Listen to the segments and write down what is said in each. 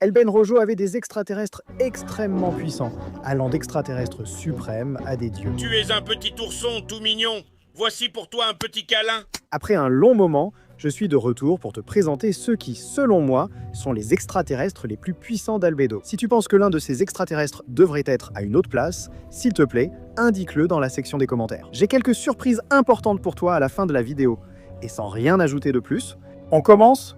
El Benrojo avait des extraterrestres extrêmement puissants, allant d'extraterrestres suprêmes à des dieux. Tu es un petit ourson tout mignon. Voici pour toi un petit câlin. Après un long moment, je suis de retour pour te présenter ceux qui, selon moi, sont les extraterrestres les plus puissants d'Albedo. Si tu penses que l'un de ces extraterrestres devrait être à une autre place, s'il te plaît, indique-le dans la section des commentaires. J'ai quelques surprises importantes pour toi à la fin de la vidéo. Et sans rien ajouter de plus, on commence ?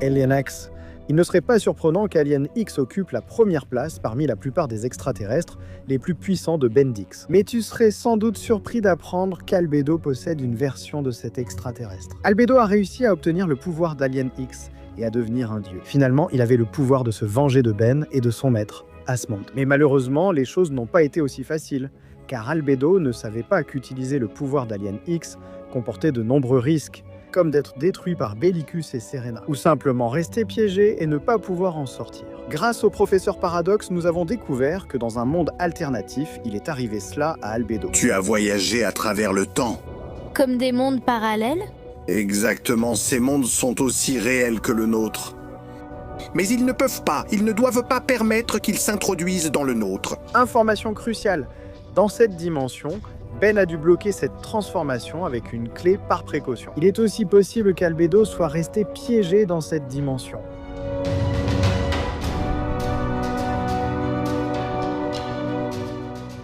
Alien X. Il ne serait pas surprenant qu'Alien X occupe la première place parmi la plupart des extraterrestres les plus puissants de Bendix. Mais tu serais sans doute surpris d'apprendre qu'Albedo possède une version de cet extraterrestre. Albedo a réussi à obtenir le pouvoir d'Alien X et à devenir un dieu. Finalement, il avait le pouvoir de se venger de Ben et de son maître, Asmond. Mais malheureusement, les choses n'ont pas été aussi faciles, car Albedo ne savait pas qu'utiliser le pouvoir d'Alien X comportait de nombreux risques, comme d'être détruit par Bellicus et Serena, ou simplement rester piégé et ne pas pouvoir en sortir. Grâce au professeur Paradox, nous avons découvert que dans un monde alternatif, il est arrivé cela à Albedo. Tu as voyagé à travers le temps. Comme des mondes parallèles? Exactement, ces mondes sont aussi réels que le nôtre. Mais ils ne doivent pas permettre qu'ils s'introduisent dans le nôtre. Information cruciale. Dans cette dimension, Ben a dû bloquer cette transformation avec une clé par précaution. Il est aussi possible qu'Albedo soit resté piégé dans cette dimension.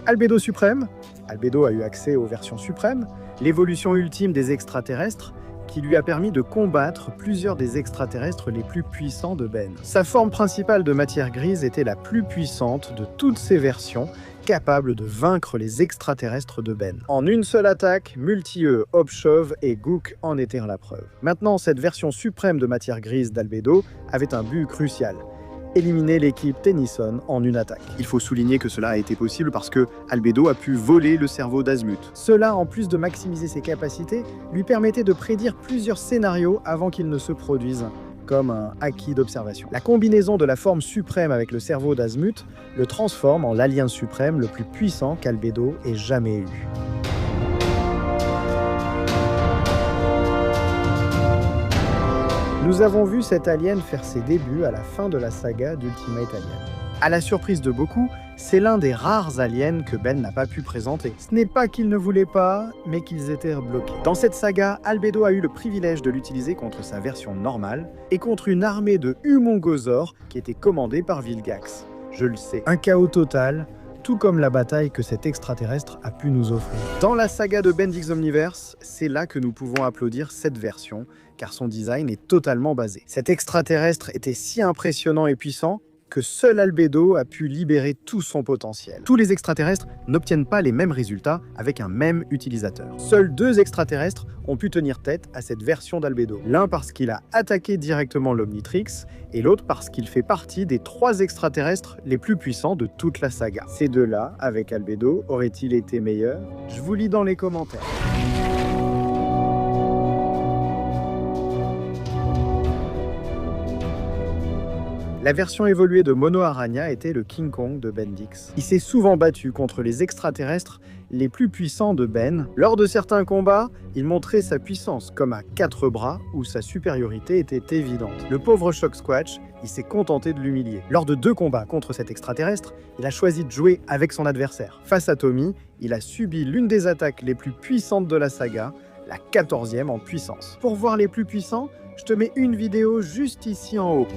Albedo suprême. Albedo a eu accès aux versions suprêmes, l'évolution ultime des extraterrestres, qui lui a permis de combattre plusieurs des extraterrestres les plus puissants de Ben. Sa forme principale de matière grise était la plus puissante de toutes ces versions, capable de vaincre les extraterrestres de Ben. En une seule attaque, Multi-E, Obshov et Gook en étaient la preuve. Maintenant, cette version suprême de matière grise d'Albedo avait un but crucial: éliminer l'équipe Tennyson en une attaque. Il faut souligner que cela a été possible parce que Albedo a pu voler le cerveau d'Azmuth. Cela, en plus de maximiser ses capacités, lui permettait de prédire plusieurs scénarios avant qu'ils ne se produisent, comme un acquis d'observation. La combinaison de la forme suprême avec le cerveau d'Azmuth le transforme en l'alien suprême le plus puissant qu'Albedo ait jamais eu. Nous avons vu cet alien faire ses débuts à la fin de la saga d'Ultimate Alien. À la surprise de beaucoup, c'est l'un des rares aliens que Ben n'a pas pu présenter. Ce n'est pas qu'ils ne voulaient pas, mais qu'ils étaient bloqués. Dans cette saga, Albedo a eu le privilège de l'utiliser contre sa version normale et contre une armée de Humongozors qui était commandée par Vilgax. Je le sais, un chaos total, tout comme la bataille que cet extraterrestre a pu nous offrir. Dans la saga de Bendix Omniverse, c'est là que nous pouvons applaudir cette version, car son design est totalement basé. Cet extraterrestre était si impressionnant et puissant que seul Albedo a pu libérer tout son potentiel. Tous les extraterrestres n'obtiennent pas les mêmes résultats avec un même utilisateur. Seuls 2 extraterrestres ont pu tenir tête à cette version d'Albedo. L'un parce qu'il a attaqué directement l'Omnitrix, et l'autre parce qu'il fait partie des 3 extraterrestres les plus puissants de toute la saga. Ces deux-là, avec Albedo, auraient-ils été meilleurs? Je vous lis dans les commentaires. La version évoluée de Mono Aranya était le King Kong de Bendix. Il s'est souvent battu contre les extraterrestres les plus puissants de Ben. Lors de certains combats, il montrait sa puissance, comme à 4 bras, où sa supériorité était évidente. Le pauvre Shock Squatch, il s'est contenté de l'humilier. Lors de 2 combats contre cet extraterrestre, il a choisi de jouer avec son adversaire. Face à Tommy, il a subi l'une des attaques les plus puissantes de la saga, la 14e en puissance. Pour voir les plus puissants, je te mets une vidéo juste ici en haut.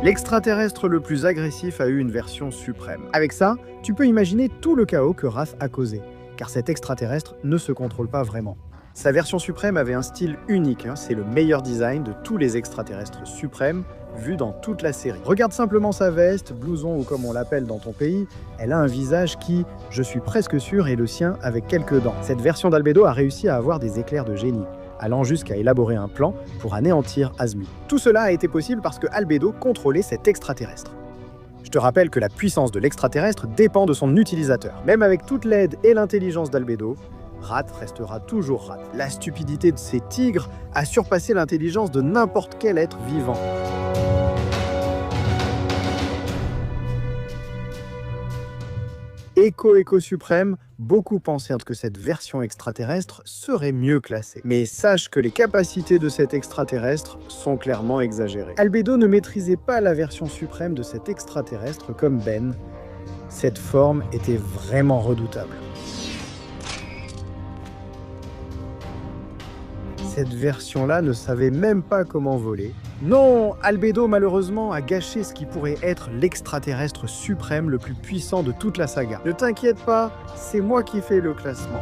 L'extraterrestre le plus agressif a eu une version suprême. Avec ça, tu peux imaginer tout le chaos que Wrath a causé, car cet extraterrestre ne se contrôle pas vraiment. Sa version suprême avait un style unique, c'est le meilleur design de tous les extraterrestres suprêmes vus dans toute la série. Regarde simplement sa veste, blouson ou comme on l'appelle dans ton pays, elle a un visage qui, je suis presque sûr, est le sien avec quelques dents. Cette version d'Albedo a réussi à avoir des éclairs de génie, allant jusqu'à élaborer un plan pour anéantir Asmund. Tout cela a été possible parce que Albedo contrôlait cet extraterrestre. Je te rappelle que la puissance de l'extraterrestre dépend de son utilisateur. Même avec toute l'aide et l'intelligence d'Albedo, Wrath restera toujours Wrath. La stupidité de ces tigres a surpassé l'intelligence de n'importe quel être vivant. Echo Suprême, beaucoup pensèrent que cette version extraterrestre serait mieux classée. Mais sache que les capacités de cet extraterrestre sont clairement exagérées. Albedo ne maîtrisait pas la version suprême de cet extraterrestre comme Ben. Cette forme était vraiment redoutable. Cette version-là ne savait même pas comment voler. Non, Albedo malheureusement a gâché ce qui pourrait être l'extraterrestre suprême le plus puissant de toute la saga. Ne t'inquiète pas, c'est moi qui fais le classement.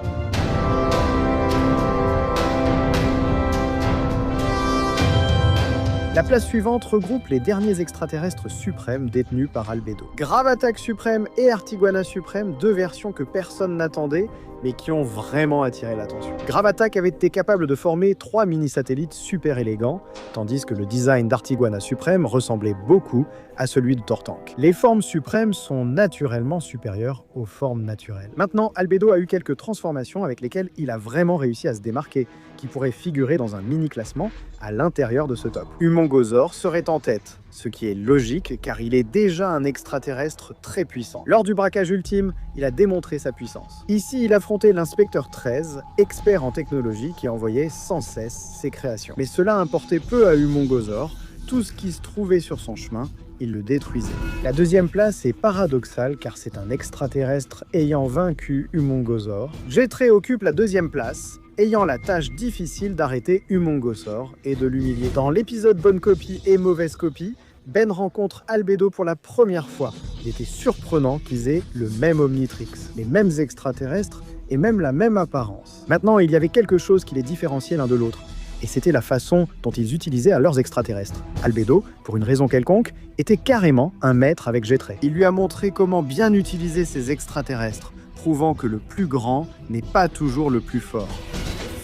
La place suivante regroupe les derniers extraterrestres suprêmes détenus par Albedo. Gravatac Suprême et Artiguana Suprême, deux versions que personne n'attendait, mais qui ont vraiment attiré l'attention. Gravatac avait été capable de former 3 mini-satellites super élégants, tandis que le design d'Artiguana Suprême ressemblait beaucoup à celui de Tortank. Les formes suprêmes sont naturellement supérieures aux formes naturelles. Maintenant, Albedo a eu quelques transformations avec lesquelles il a vraiment réussi à se démarquer, qui pourraient figurer dans un mini-classement à l'intérieur de ce top. Humongozor serait en tête, ce qui est logique car il est déjà un extraterrestre très puissant. Lors du braquage ultime, il a démontré sa puissance. Ici, il affrontait l'inspecteur 13, expert en technologie qui envoyait sans cesse ses créations. Mais cela importait peu à Humongozor, tout ce qui se trouvait sur son chemin, il le détruisait. La deuxième place est paradoxale car c'est un extraterrestre ayant vaincu Humongozor. Jetray occupe la deuxième place, ayant la tâche difficile d'arrêter Humongozor et de l'humilier. Dans l'épisode Bonne copie et Mauvaise copie, Ben rencontre Albedo pour la première fois. Il était surprenant qu'ils aient le même Omnitrix, les mêmes extraterrestres et même la même apparence. Maintenant, il y avait quelque chose qui les différenciait l'un de l'autre. Et c'était la façon dont ils utilisaient à leurs extraterrestres. Albedo, pour une raison quelconque, était carrément un maître avec Jetray. Il lui a montré comment bien utiliser ses extraterrestres, prouvant que le plus grand n'est pas toujours le plus fort.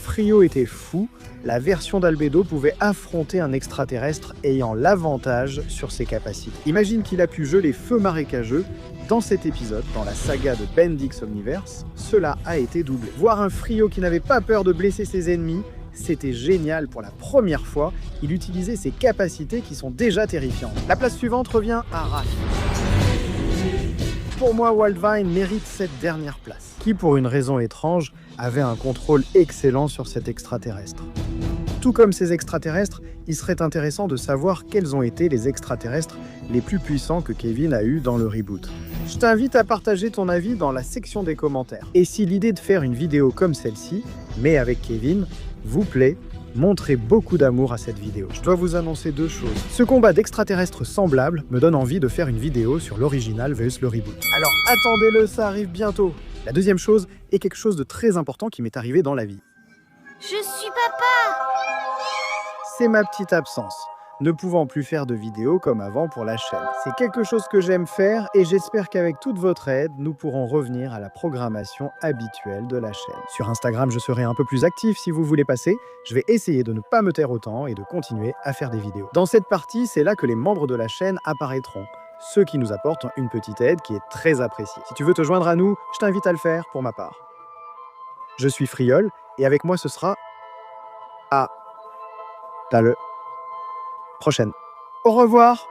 Frio était fou, la version d'Albedo pouvait affronter un extraterrestre ayant l'avantage sur ses capacités. Imagine qu'il a pu geler feu marécageux. Dans cet épisode, dans la saga de Bendix Omniverse, cela a été doublé. Voir un Frio qui n'avait pas peur de blesser ses ennemis, c'était génial. Pour la première fois, il utilisait ses capacités qui sont déjà terrifiantes. La place suivante revient à Raph. Pour moi, Wildvine mérite cette dernière place, qui pour une raison étrange, avait un contrôle excellent sur cet extraterrestre. Tout comme ces extraterrestres, il serait intéressant de savoir quels ont été les extraterrestres les plus puissants que Kevin a eu dans le reboot. Je t'invite à partager ton avis dans la section des commentaires. Et si l'idée de faire une vidéo comme celle-ci, mais avec Kevin, vous plaît, montrez beaucoup d'amour à cette vidéo. Je dois vous annoncer 2 choses. Ce combat d'extraterrestres semblables me donne envie de faire une vidéo sur l'original vs le reboot. Alors attendez-le, ça arrive bientôt. La deuxième chose est quelque chose de très important qui m'est arrivé dans la vie. Je suis papa! C'est ma petite absence, ne pouvant plus faire de vidéos comme avant pour la chaîne. C'est quelque chose que j'aime faire et j'espère qu'avec toute votre aide, nous pourrons revenir à la programmation habituelle de la chaîne. Sur Instagram, je serai un peu plus actif si vous voulez passer. Je vais essayer de ne pas me taire autant et de continuer à faire des vidéos. Dans cette partie, c'est là que les membres de la chaîne apparaîtront, ceux qui nous apportent une petite aide qui est très appréciée. Si tu veux te joindre à nous, je t'invite à le faire pour ma part. Je suis Friol et avec moi ce sera... Ah, t'as le... prochaine. Au revoir!